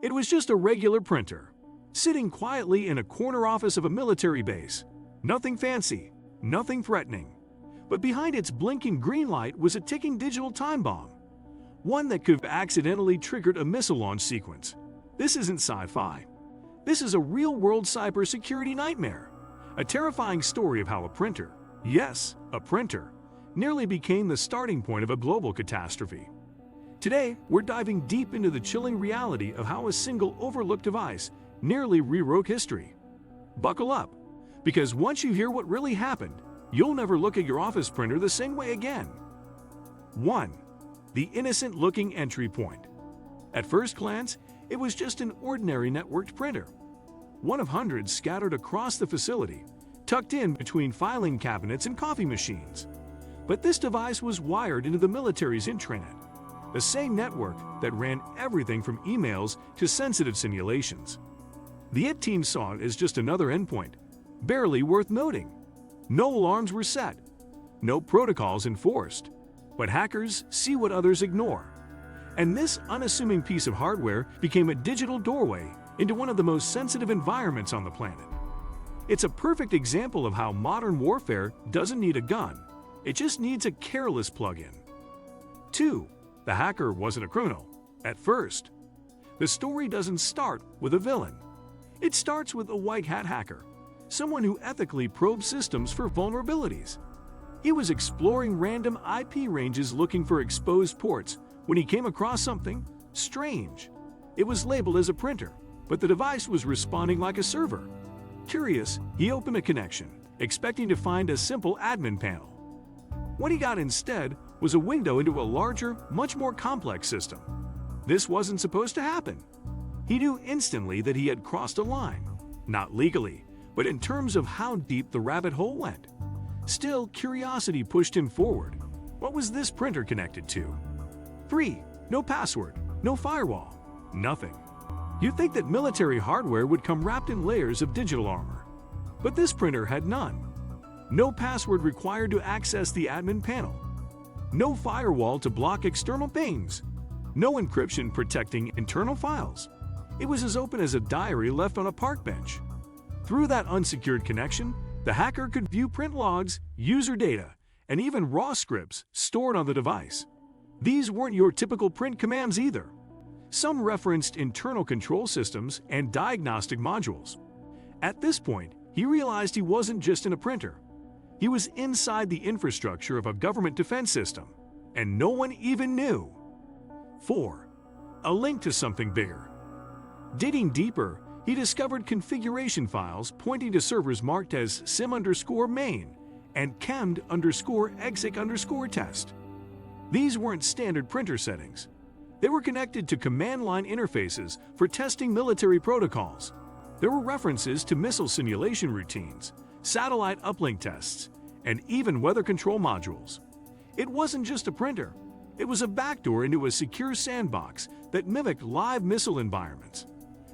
It was just a regular printer, sitting quietly in a corner office of a military base. Nothing fancy, nothing threatening. But behind its blinking green light was a ticking digital time bomb, one that could have accidentally triggered a missile launch sequence. This isn't sci-fi. This is a real-world cybersecurity nightmare. A terrifying story of how a printer, yes, a printer, nearly became the starting point of a global catastrophe. Today, we're diving deep into the chilling reality of how a single overlooked device nearly rewrote history. Buckle up, because once you hear what really happened, you'll never look at your office printer the same way again. 1. The innocent-looking entry point. At first glance, it was just an ordinary networked printer, one of hundreds scattered across the facility, tucked in between filing cabinets and coffee machines. But this device was wired into the military's intranet, the same network that ran everything from emails to sensitive simulations. The IT team saw it as just another endpoint, barely worth noting. No alarms were set, no protocols enforced, but hackers see what others ignore. And this unassuming piece of hardware became a digital doorway into one of the most sensitive environments on the planet. It's a perfect example of how modern warfare doesn't need a gun, it just needs a careless plug-in. 2. The hacker wasn't a criminal. At first, the story doesn't start with a villain. It starts with a white hat hacker, someone who ethically probes systems for vulnerabilities. He was exploring random IP ranges looking for exposed ports when he came across something strange. It was labeled as a printer, but the device was responding like a server. Curious, he opened a connection, expecting to find a simple admin panel. What he got instead was a window into a larger, much more complex system. This wasn't supposed to happen. He knew instantly that he had crossed a line, not legally, but in terms of how deep the rabbit hole went. Still, curiosity pushed him forward. What was this printer connected to? 3. No password, no firewall, nothing. You'd think that military hardware would come wrapped in layers of digital armor. But this printer had none. No password required to access the admin panel. No firewall to block external pings. No encryption protecting internal files. It was as open as a diary left on a park bench. Through that unsecured connection, the hacker could view print logs, user data, and even raw scripts stored on the device. These weren't your typical print commands either. Some referenced internal control systems and diagnostic modules. At this point, he realized he wasn't just in a printer. He was inside the infrastructure of a government defense system, and no one even knew. 4. A link to something bigger. Digging deeper, he discovered configuration files pointing to servers marked as sim_main and chem_exec_test. These weren't standard printer settings. They were connected to command line interfaces for testing military protocols. There were references to missile simulation routines, satellite uplink tests, and even weather control modules. It wasn't just a printer. It was a backdoor into a secure sandbox that mimicked live missile environments.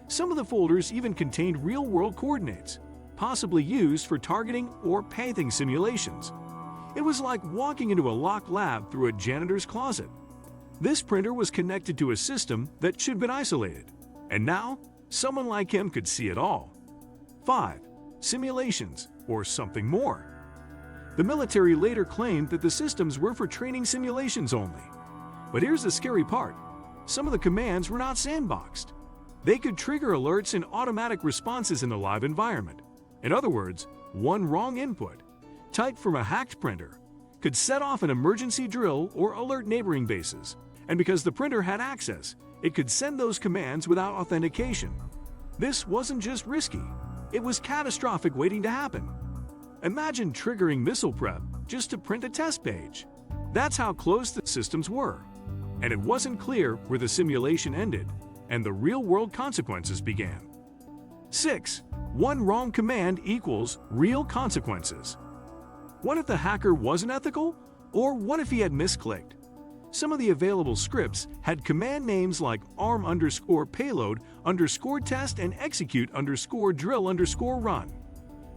Some of the folders even contained real-world coordinates, possibly used for targeting or pathing simulations. It was like walking into a locked lab through a janitor's closet. This printer was connected to a system that should have been isolated, and now someone like him could see it all. 5. Simulations, or something more. The military later claimed that the systems were for training simulations only. But here's the scary part. Some of the commands were not sandboxed. They could trigger alerts and automatic responses in a live environment. In other words, one wrong input, typed from a hacked printer, could set off an emergency drill or alert neighboring bases. And because the printer had access, it could send those commands without authentication. This wasn't just risky, it was catastrophic waiting to happen. Imagine triggering missile prep just to print a test page. That's how close the systems were. And it wasn't clear where the simulation ended and the real-world consequences began. 6. One wrong command equals real consequences. What if the hacker wasn't ethical? Or what if he had misclicked? Some of the available scripts had command names like arm_payload_test and execute_drill_run.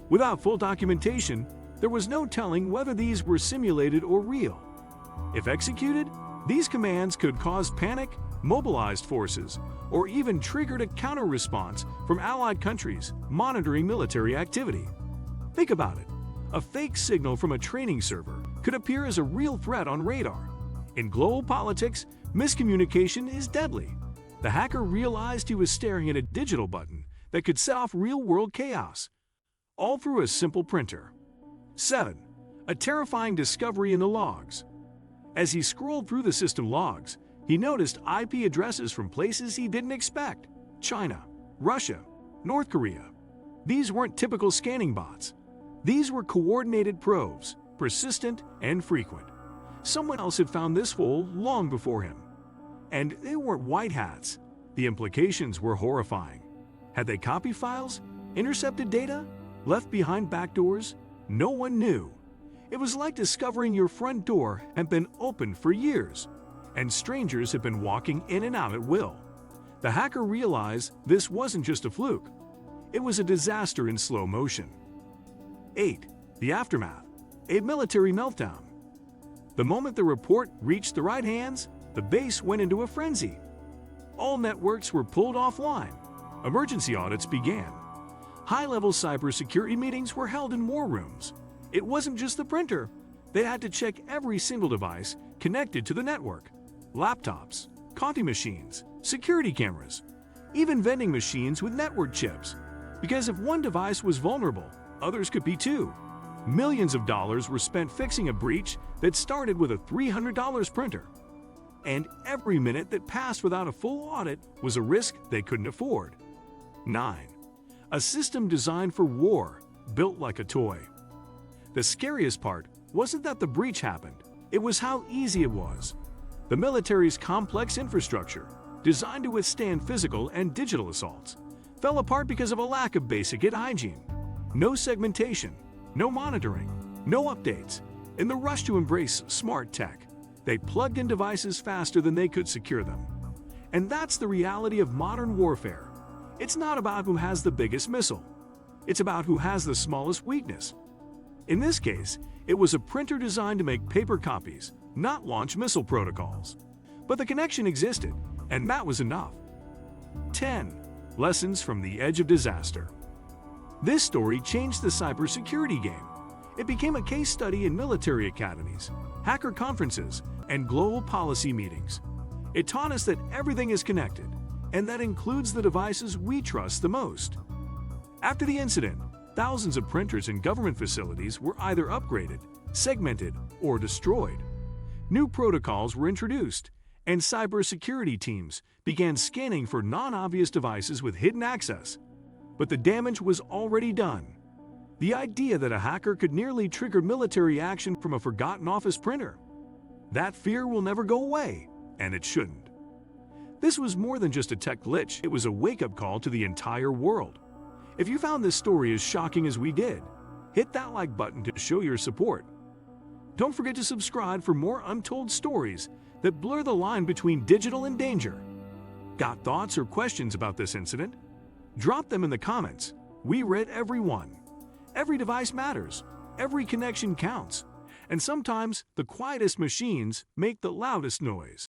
Without full documentation, there was no telling whether these were simulated or real. If executed, these commands could cause panic, mobilized forces, or even triggered a counter-response from allied countries monitoring military activity. Think about it. A fake signal from a training server could appear as a real threat on radar. In global politics, miscommunication is deadly. The hacker realized he was staring at a digital button that could set off real-world chaos, all through a simple printer. 7. A terrifying discovery in the logs. As he scrolled through the system logs, he noticed IP addresses from places he didn't expect: China, Russia, North Korea. These weren't typical scanning bots. These were coordinated probes, persistent and frequent. Someone else had found this hole long before him. And they weren't white hats. The implications were horrifying. Had they copied files, intercepted data, left behind backdoors? No one knew. It was like discovering your front door had been open for years, and strangers had been walking in and out at will. The hacker realized this wasn't just a fluke. It was a disaster in slow motion. 8. The aftermath. A military meltdown. The moment the report reached the right hands, the base went into a frenzy. All networks were pulled offline. Emergency audits began. High-level cybersecurity meetings were held in war rooms. It wasn't just the printer. They had to check every single device connected to the network. Laptops, coffee machines, security cameras, even vending machines with network chips. Because if one device was vulnerable, others could be too. Millions of dollars were spent fixing a breach that started with a $300 printer. And every minute that passed without a full audit was a risk they couldn't afford. 9. A system designed for war, built like a toy. The scariest part wasn't that the breach happened, it was how easy it was. The military's complex infrastructure, designed to withstand physical and digital assaults, fell apart because of a lack of basic hygiene. No segmentation, no monitoring, no updates. In the rush to embrace smart tech, they plugged in devices faster than they could secure them. And that's the reality of modern warfare. It's not about who has the biggest missile. It's about who has the smallest weakness. In this case, it was a printer designed to make paper copies, not launch missile protocols. But the connection existed, and that was enough. 10. Lessons from the edge of disaster. This story changed the cybersecurity game. It became a case study in military academies, hacker conferences, and global policy meetings. It taught us that everything is connected, and that includes the devices we trust the most. After the incident, thousands of printers in government facilities were either upgraded, segmented, or destroyed. New protocols were introduced, and cybersecurity teams began scanning for non-obvious devices with hidden access. But the damage was already done. The idea that a hacker could nearly trigger military action from a forgotten office printer. That fear will never go away, and it shouldn't. This was more than just a tech glitch, it was a wake-up call to the entire world. If you found this story as shocking as we did, hit that like button to show your support. Don't forget to subscribe for more untold stories that blur the line between digital and danger. Got thoughts or questions about this incident? Drop them in the comments. We read every one. Every device matters. Every connection counts. And sometimes the quietest machines make the loudest noise.